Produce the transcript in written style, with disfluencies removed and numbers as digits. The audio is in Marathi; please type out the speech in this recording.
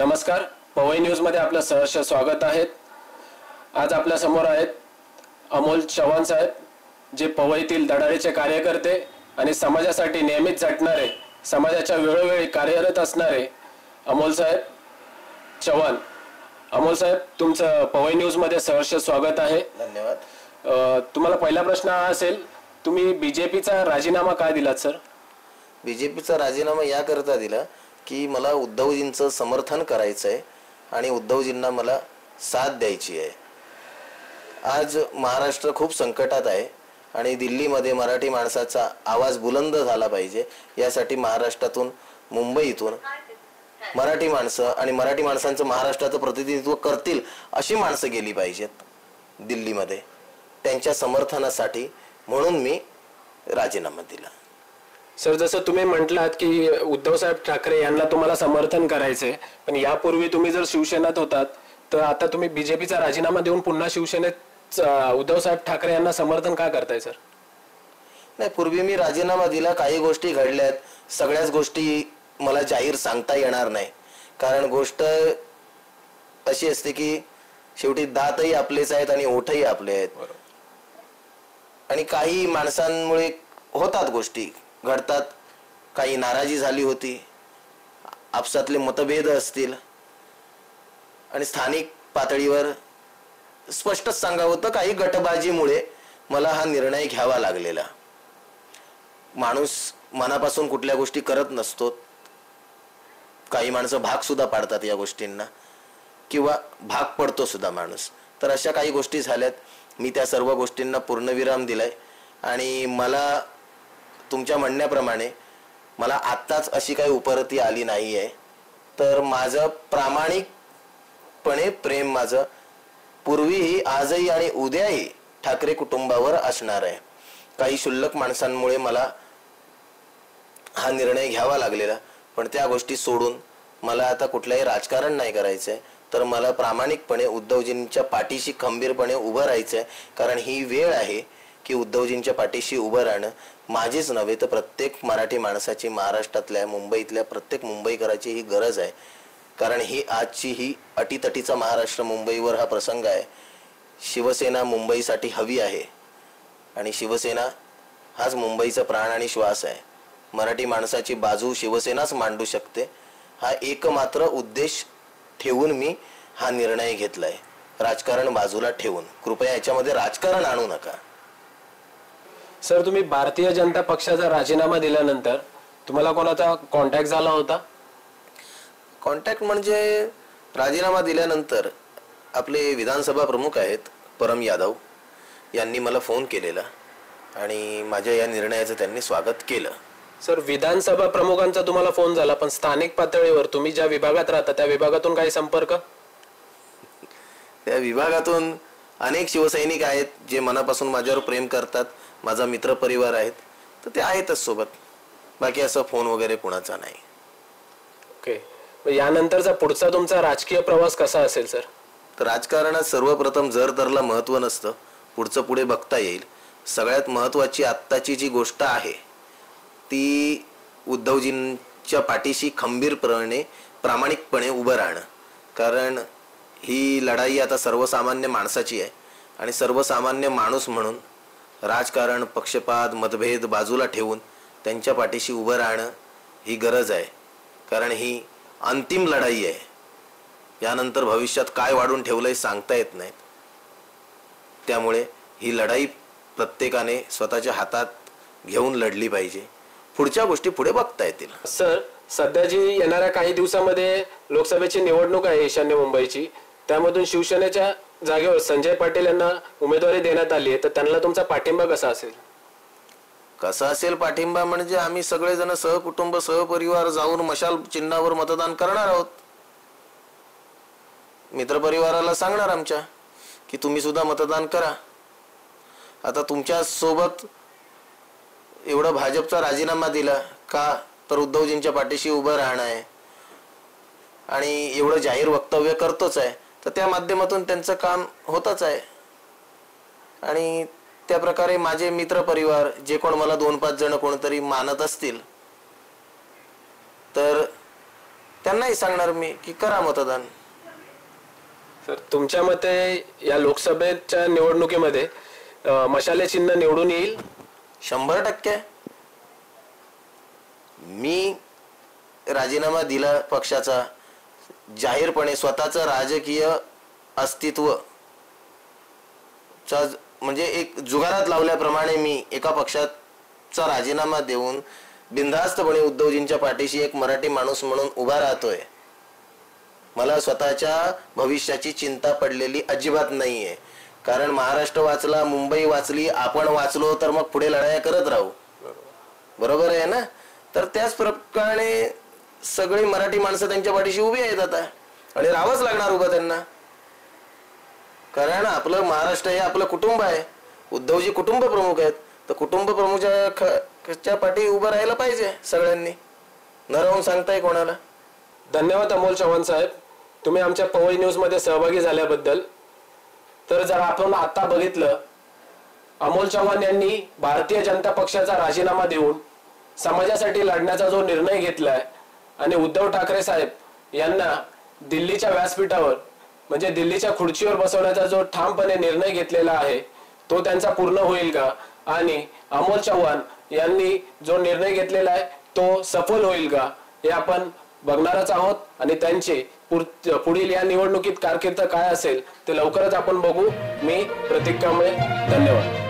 नमस्कार, पवई न्यूजमध्ये आपलं सहर्ष स्वागत आहे। आज आपल्या समोर आहेत अमोल चव्हाण साहेब, जे पवईतील धडाडीचे कार्यकर्ते आणि समाजासाठी नेहमीच झटणारे, समाजाच्या वेळोवेळी कार्यरत असणारे अमोल साहेब चव्हाण। अमोल साहेब, तुमचं पवई न्यूजमध्ये सहर्ष स्वागत आहे। धन्यवाद। तुम्हाला पहिला प्रश्न हा असेल, तुम्ही बीजेपीचा राजीनामा का दिलात सर? बीजेपीचा राजीनामा याकरता दिला की मला उद्धवजींचं समर्थन करायचं आहे आणि उद्धवजींना मला साथ द्यायची आहे। आज महाराष्ट्र खूप संकटात आहे आणि दिल्लीमध्ये मराठी माणसाचा आवाज बुलंद झाला पाहिजे, यासाठी महाराष्ट्रातून, मुंबईतून मराठी माणसं आणि मराठी माणसांचं महाराष्ट्राचं प्रतिनिधित्व करतील अशी माणसं गेली पाहिजेत दिल्लीमध्ये, त्यांच्या समर्थनासाठी म्हणून मी राजीनामा दिला। सर, जसं तुम्ही म्हटलात की उद्धव साहेब ठाकरे यांना तुम्हाला समर्थन करायचंय, पण यापूर्वी तुम्ही जर शिवसेनेत होतात तर आता तुम्ही बीजेपीचा राजीनामा देऊन पुन्हा शिवसेनेत उद्धव साहेब ठाकरे यांना समर्थन का करताय सर? नाही, पूर्वी मी राजीनामा दिला, काही गोष्टी घडल्यात, सगळ्याच गोष्टी मला जाहीर सांगता येणार नाही, कारण गोष्ट अशी असते की शेवटी दातही आपलेच आहेत आणि ओठही आपले आहेत, आणि काही माणसांमुळे होतात गोष्टी घडतात, काही नाराजी झाली होती, आपसातले मतभेद असतील, आणि स्थानिक पातळीवर स्पष्टच सांगावं होतं काही गटबाजीमुळे मला हा निर्णय घ्यावा लागलेला। माणूस मनापासून कुठल्या गोष्टी करत नसतो, काही माणसं भाग सुद्धा पाडतात या गोष्टींना, किंवा भाग पडतो सुद्धा माणूस। तर अशा काही गोष्टी झाल्यात, मी त्या सर्व गोष्टींना पूर्णविराम दिलाय, आणि मला तुमच्या म्हणण्याप्रमाणे मला आत्ताच अशी काही उपरती आली नाही आहे, तर माझं प्रामाणिकपणे प्रेम माझं पूर्वीही, आजही आणि उद्याही ठाकरे कुटुंबावर असणार आहे। काही क्षुल्लक माणसांमुळे मला हा निर्णय घ्यावा लागलेला, पण त्या गोष्टी सोडून मला आता कुठलंही राजकारण नाही करायचंय, तर मला प्रामाणिकपणे उद्धवजींच्या पाठीशी खंबीरपणे उभं राहायचंय, कारण ही वेळ आहे की उद्धवजींच्या पाठीशी उभं राहणं माझीच नव्हे तर प्रत्येक मराठी माणसाची, महाराष्ट्रातल्या, मुंबईतल्या प्रत्येक मुंबईकराची ही गरज आहे, कारण ही आजची ही अटीतटीचा महाराष्ट्र, मुंबईवर हा प्रसंग आहे। शिवसेना मुंबईसाठी हवी आहे, आणि शिवसेना हाच मुंबईचा प्राण आणि श्वास आहे। मराठी माणसाची बाजू शिवसेनाच मांडू शकते, हा एकमात्र उद्देश ठेवून मी हा निर्णय घेतलाय, राजकारण बाजूला ठेवून। कृपया याच्यामध्ये राजकारण आणू नका। सर, तुम्ही भारतीय जनता पक्षाचा राजीनामा दिल्यानंतर तुम्हाला कोणाचा कॉन्टॅक्ट झाला होता? कॉन्टॅक्ट म्हणजे राजीनामा दिल्यानंतर आपले विधानसभा प्रमुख आहेत परम यादव यांनी मला फोन केलेला, आणि माझ्या या निर्णयाचं त्यांनी स्वागत केलं। सर, विधानसभा प्रमुखांचा तुम्हाला फोन झाला, पण स्थानिक पातळीवर तुम्ही ज्या विभागात राहता त्या विभागातून काही संपर्क? त्या विभागातून अनेक शिवसैनिक आहेत जे मनापासून माझ्यावर प्रेम करतात, माझा मित्र परिवार आहेत, तर ते आहेतच सोबत, बाकी असं फोन वगैरे कुणाचा नाही। ओके, यानंतरचा पुढचा तुमचा राजकीय प्रवास कसा असेल सर? तर राजकारणात सर्वप्रथम जर तरला महत्त्व नसतं, पुढचं पुढे बघता येईल। सगळ्यात महत्त्वाची आत्ताची जी गोष्ट आहे ती उद्धवजींच्या पाठीशी खंबीरपणे, प्रामाणिकपणे उभं राहणं, कारण ही लढाई आता सर्वसामान्य माणसाची आहे, आणि सर्वसामान्य माणूस म्हणून राजकारण, पक्षपात, मतभेद बाजूला ठेवून त्यांच्या पाठीशी उभं राहणं ही गरज आहे, कारण ही अंतिम लढाई आहे। यानंतर भविष्यात काय वाढून ठेवलंय सांगता येत नाही, त्यामुळे ही लढाई प्रत्येकाने स्वतःच्या हातात घेऊन लढली पाहिजे, पुढच्या गोष्टी पुढे बघता येतील। सर, सध्या जी येणाऱ्या काही दिवसामध्ये लोकसभेची निवडणूक आहे ईशान्य मुंबईची, त्यामधून शिवसेनेच्या जागेवर संजय पाटील यांना उमेदवारी देण्यात आली आहे, तर त्यांना तुमचा पाठिंबा कसा असेल? कसा असेल पाठिंबा म्हणजे आम्ही सगळेजण सहकुटुंब, सहपरिवार जाऊन मशाल चिन्हावर मतदान करणार आहोत। मित्रपरिवाराला सांगणार आमच्या की तुम्ही सुद्धा मतदान करा। आता तुमच्या सोबत एवढा भाजपचा राजीनामा दिला का, तर उद्धवजींच्या पाठीशी उभं राहणं आहे, आणि एवढं जाहीर वक्तव्य करतोच आहे, तर त्या माध्यमातून त्यांचं काम होतच आहे। आणि त्या प्रकारे माझे मित्र परिवार जे कोण मला 2-5 जण कोणतरी मानत असतील, तर त्यांना नाही सांगणार मी की करा मतदान. सर, तुमच्या मते या लोकसभेच्या निवडणुकीमध्ये मशाले चिन्ह निवडून येईल? 100%. मी राजीनामा दिला पक्षाचा, जाहीरपणे स्वतःचं राजकीय अस्तित्व म्हणजे एक जुगारात लावल्याप्रमाणे मी एका पक्षाचा राजीनामा देऊन बिनधास्तपणे उद्धवजींच्या पाठीशी एक मराठी माणूस म्हणून उभा राहतोय. मला स्वतःच्या भविष्याची चिंता पडलेली अजिबात नाहीये. कारण महाराष्ट्र वाचला, मुंबई वाचली, आपण वाचलो तर मग पुढे लढाया करत राहू. बरोबर आहे ना? तर त्याच प्रकारे सगळी मराठी माणसं त्यांच्या पाठीशी उभी आहेत आता, आणि राहावंच लागणार उभं त्यांना. कारण आपलं महाराष्ट्र हे आपलं कुटुंब आहे. उद्धवजी कुटुंब प्रमुख आहेत, तर कुटुंब प्रमुखाच्या पाठी उभं राहायला पाहिजे सगळ्यांनी, न राहून सांगताय कोणाला. धन्यवाद अमोल चव्हाण साहेब, तुम्ही आमच्या पवई न्यूज मध्ये सहभागी झाल्याबद्दल. तर जर आपण आता बघितलं, अमोल चव्हाण यांनी भारतीय जनता पक्षाचा राजीनामा देऊन समाजासाठी लढण्याचा जो निर्णय घेतलाय आणि उद्धव ठाकरे साहेब यांना दिल्लीच्या व्यासपीठावर म्हणजे दिल्लीच्या खुर्चीवर बसवण्याचा जो ठामपणे निर्णय घेतलेला आहे तो त्यांचा पूर्ण होईल का, आणि अमोल चव्हाण यांनी जो निर्णय घेतलेला आहे तो सफल होईल का, हे आपण बघणारच आहोत. आणि त्यांचे पुढील या निवडणुकीत कारकीर्द काय असेल ते लवकरच आपण बघू. मी प्रतीक कांबळे, धन्यवाद.